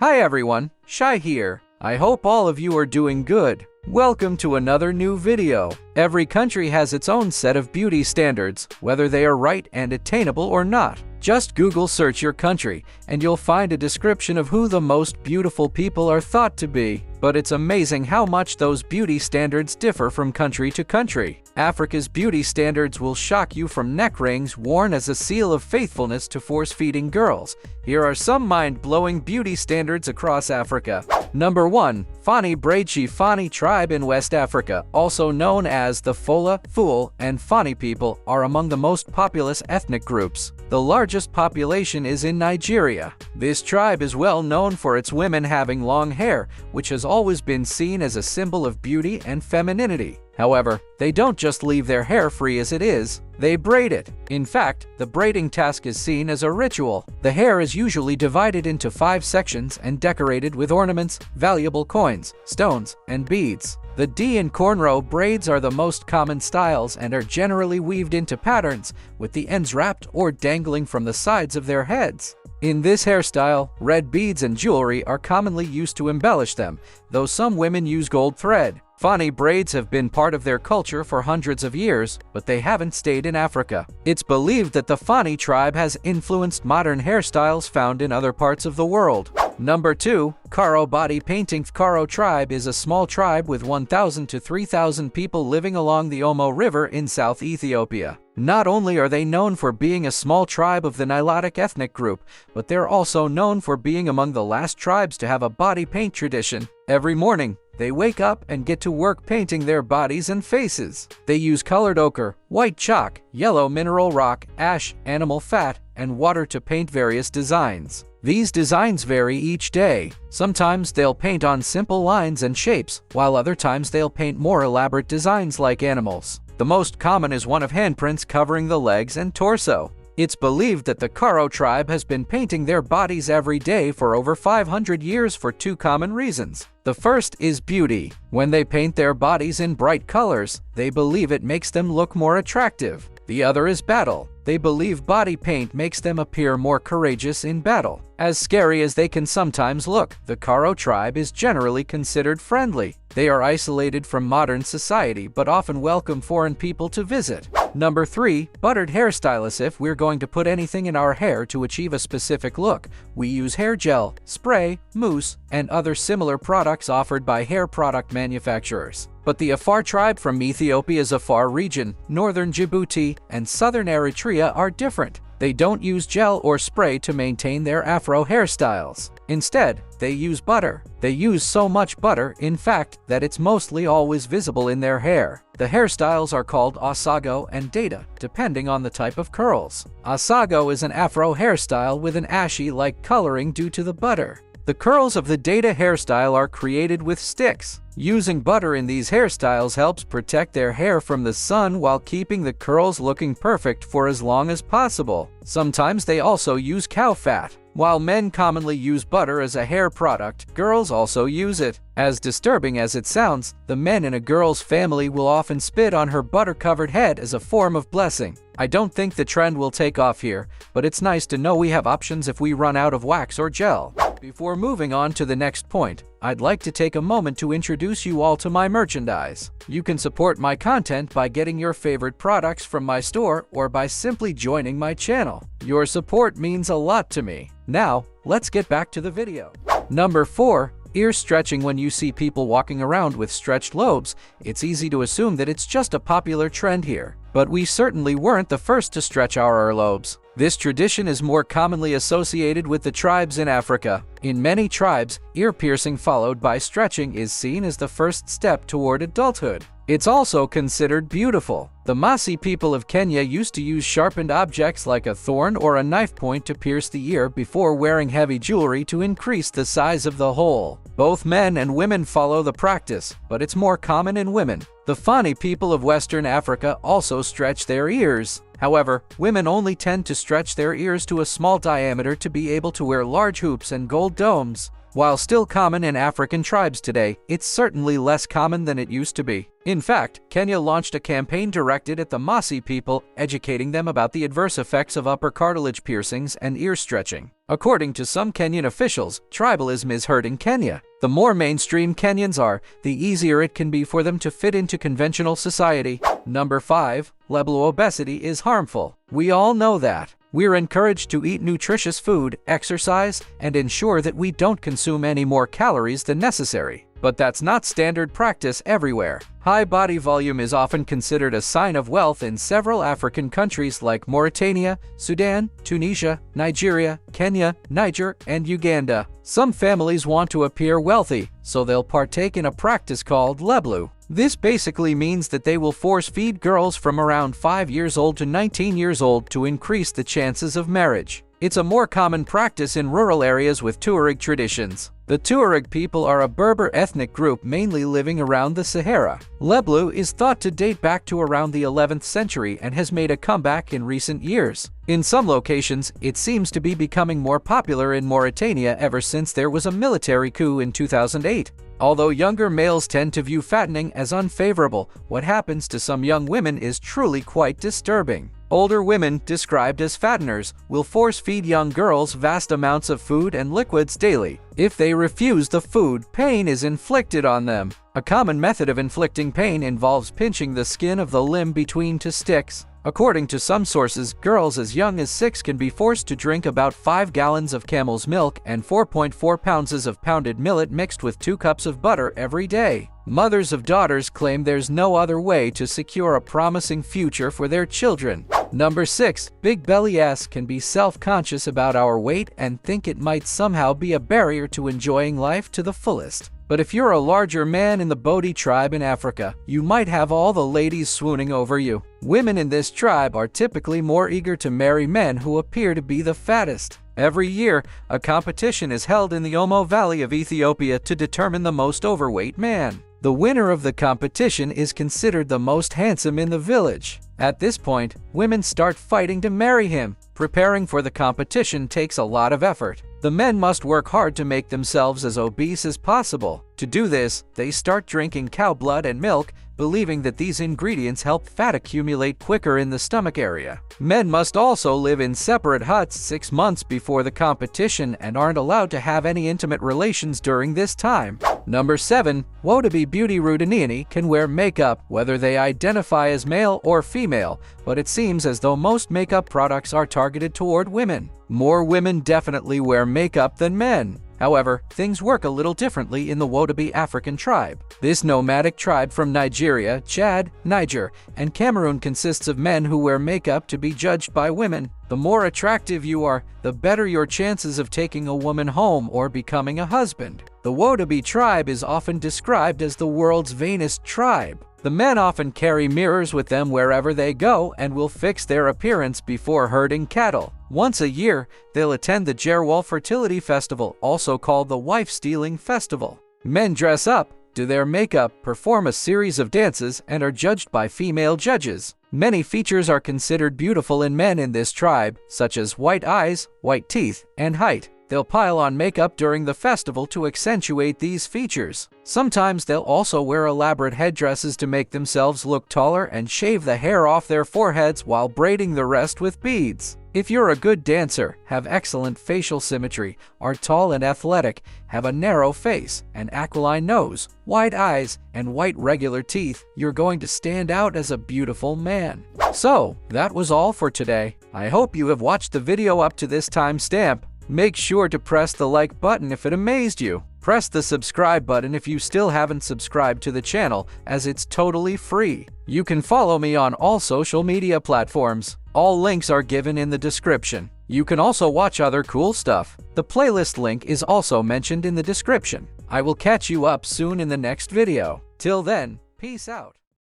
Hi everyone, Shai here. I hope all of you are doing good. Welcome to another new video. Every country has its own set of beauty standards, whether they are right and attainable or not. Just Google search your country, and you'll find a description of who the most beautiful people are thought to be. But it's amazing how much those beauty standards differ from country to country. Africa's beauty standards will shock you, from neck rings worn as a seal of faithfulness to force-feeding girls. Here are some mind-blowing beauty standards across Africa. Number 1. Fulani Braids. Fulani tribe in West Africa, also known as the Fola, Fool, and Fani people, are among the most populous ethnic groups. The largest population is in Nigeria. This tribe is well known for its women having long hair, which has always been seen as a symbol of beauty and femininity. However, they don't just leave their hair free as it is, they braid it. In fact, the braiding task is seen as a ritual. The hair is usually divided into 5 sections and decorated with ornaments, valuable coins, stones, and beads. The D and cornrow braids are the most common styles and are generally weaved into patterns, with the ends wrapped or dangling from the sides of their heads. In this hairstyle, red beads and jewelry are commonly used to embellish them, though some women use gold thread. Fulani braids have been part of their culture for hundreds of years, but they haven't stayed in Africa. It's believed that the Fulani tribe has influenced modern hairstyles found in other parts of the world. Number 2. KARO body painting. KARO tribe is a small tribe with 1,000 to 3,000 people living along the Omo River in South Ethiopia. Not only are they known for being a small tribe of the Nilotic ethnic group, but they're also known for being among the last tribes to have a body paint tradition. Every morning, they wake up and get to work painting their bodies and faces. They use colored ochre, white chalk, yellow mineral rock, ash, animal fat, and water to paint various designs. These designs vary each day. Sometimes they'll paint on simple lines and shapes, while other times they'll paint more elaborate designs like animals. The most common is one of handprints covering the legs and torso. It's believed that the KARO tribe has been painting their bodies every day for over 500 years for 2 common reasons. The first is beauty. When they paint their bodies in bright colors, they believe it makes them look more attractive. The other is battle. They believe body paint makes them appear more courageous in battle. As scary as they can sometimes look, the KARO tribe is generally considered friendly. They are isolated from modern society but often welcome foreign people to visit. Number 3. Buttered hairstylists. If we're going to put anything in our hair to achieve a specific look, we use hair gel, spray, mousse, and other similar products offered by hair product manufacturers. But the Afar tribe from Ethiopia's Afar region, northern Djibouti, and southern Eritrea are different. They don't use gel or spray to maintain their afro hairstyles. Instead, they use butter. They use so much butter, in fact, that it's mostly always visible in their hair. The hairstyles are called Asago and Data, depending on the type of curls. Asago is an afro hairstyle with an ashy-like coloring due to the butter. The curls of the Data hairstyle are created with sticks. Using butter in these hairstyles helps protect their hair from the sun while keeping the curls looking perfect for as long as possible. Sometimes they also use cow fat. While men commonly use butter as a hair product, girls also use it. As disturbing as it sounds, the men in a girl's family will often spit on her butter-covered head as a form of blessing. I don't think the trend will take off here, but it's nice to know we have options if we run out of wax or gel. Before moving on to the next point, I'd like to take a moment to introduce you all to my merchandise. You can support my content by getting your favorite products from my store or by simply joining my channel. Your support means a lot to me. Now, let's get back to the video. Number 4. Ear stretching. When you see people walking around with stretched lobes, it's easy to assume that it's just a popular trend here. But we certainly weren't the first to stretch our earlobes. This tradition is more commonly associated with the tribes in Africa. In many tribes, ear piercing followed by stretching is seen as the first step toward adulthood. It's also considered beautiful. The Masi people of Kenya used to use sharpened objects like a thorn or a knife point to pierce the ear before wearing heavy jewelry to increase the size of the hole. Both men and women follow the practice, but it's more common in women. The Fani people of Western Africa also stretch their ears. However, women only tend to stretch their ears to a small diameter to be able to wear large hoops and gold domes. While still common in African tribes today, it's certainly less common than it used to be. In fact, Kenya launched a campaign directed at the Maasai people, educating them about the adverse effects of upper cartilage piercings and ear stretching. According to some Kenyan officials, tribalism is hurting Kenya. The more mainstream Kenyans are, the easier it can be for them to fit into conventional society. Number 5. LEBLOUH obesity is harmful. We all know that. We're encouraged to eat nutritious food, exercise, and ensure that we don't consume any more calories than necessary. But that's not standard practice everywhere. High body volume is often considered a sign of wealth in several African countries like Mauritania, Sudan, Tunisia, Nigeria, Kenya, Niger, and Uganda. Some families want to appear wealthy, so they'll partake in a practice called LEBLOUH. This basically means that they will force-feed girls from around 5 years old to 19 years old to increase the chances of marriage. It's a more common practice in rural areas with Tuareg traditions. The Tuareg people are a Berber ethnic group mainly living around the Sahara. LEBLOUH is thought to date back to around the 11th century and has made a comeback in recent years. In some locations, it seems to be becoming more popular in Mauritania ever since there was a military coup in 2008. Although younger males tend to view fattening as unfavorable, what happens to some young women is truly quite disturbing. Older women, described as fatteners, will force-feed young girls vast amounts of food and liquids daily. If they refuse the food, pain is inflicted on them. A common method of inflicting pain involves pinching the skin of the limb between two sticks. According to some sources, girls as young as 6 can be forced to drink about 5 gallons of camel's milk and 4.4 pounds of pounded millet mixed with 2 cups of butter every day. Mothers of daughters claim there's no other way to secure a promising future for their children. Number 6. Big bellies can be self-conscious about our weight and think it might somehow be a barrier to enjoying life to the fullest. But if you're a larger man in the Bodi tribe in Africa, you might have all the ladies swooning over you. Women in this tribe are typically more eager to marry men who appear to be the fattest. Every year, a competition is held in the Omo Valley of Ethiopia to determine the most overweight man. The winner of the competition is considered the most handsome in the village. At this point, women start fighting to marry him. Preparing for the competition takes a lot of effort. The men must work hard to make themselves as obese as possible. To do this, they start drinking cow blood and milk, believing that these ingredients help fat accumulate quicker in the stomach area. Men must also live in separate huts 6 months before the competition and aren't allowed to have any intimate relations during this time. Number 7. WODAABE beauty routiniani can wear makeup whether they identify as male or female, but it seems as though most makeup products are targeted toward women. More women definitely wear makeup than men. However, things work a little differently in the WODAABE African tribe. This nomadic tribe from Nigeria, Chad, Niger, and Cameroon consists of men who wear makeup to be judged by women. The more attractive you are, the better your chances of taking a woman home or becoming a husband. The WODAABE tribe is often described as the world's vainest tribe. The men often carry mirrors with them wherever they go and will fix their appearance before herding cattle. Once a year, they'll attend the Jerwal Fertility Festival, also called the Wife-Stealing Festival. Men dress up, do their makeup, perform a series of dances, and are judged by female judges. Many features are considered beautiful in men in this tribe, such as white eyes, white teeth, and height. They'll pile on makeup during the festival to accentuate these features. Sometimes they'll also wear elaborate headdresses to make themselves look taller and shave the hair off their foreheads while braiding the rest with beads. If you're a good dancer, have excellent facial symmetry, are tall and athletic, have a narrow face, an aquiline nose, wide eyes, and white regular teeth, you're going to stand out as a beautiful man. So, that was all for today. I hope you have watched the video up to this timestamp. Make sure to press the like button if it amazed you. Press the subscribe button if you still haven't subscribed to the channel, as it's totally free. You can follow me on all social media platforms. All links are given in the description. You can also watch other cool stuff. The playlist link is also mentioned in the description. I will catch you up soon in the next video. Till then, peace out.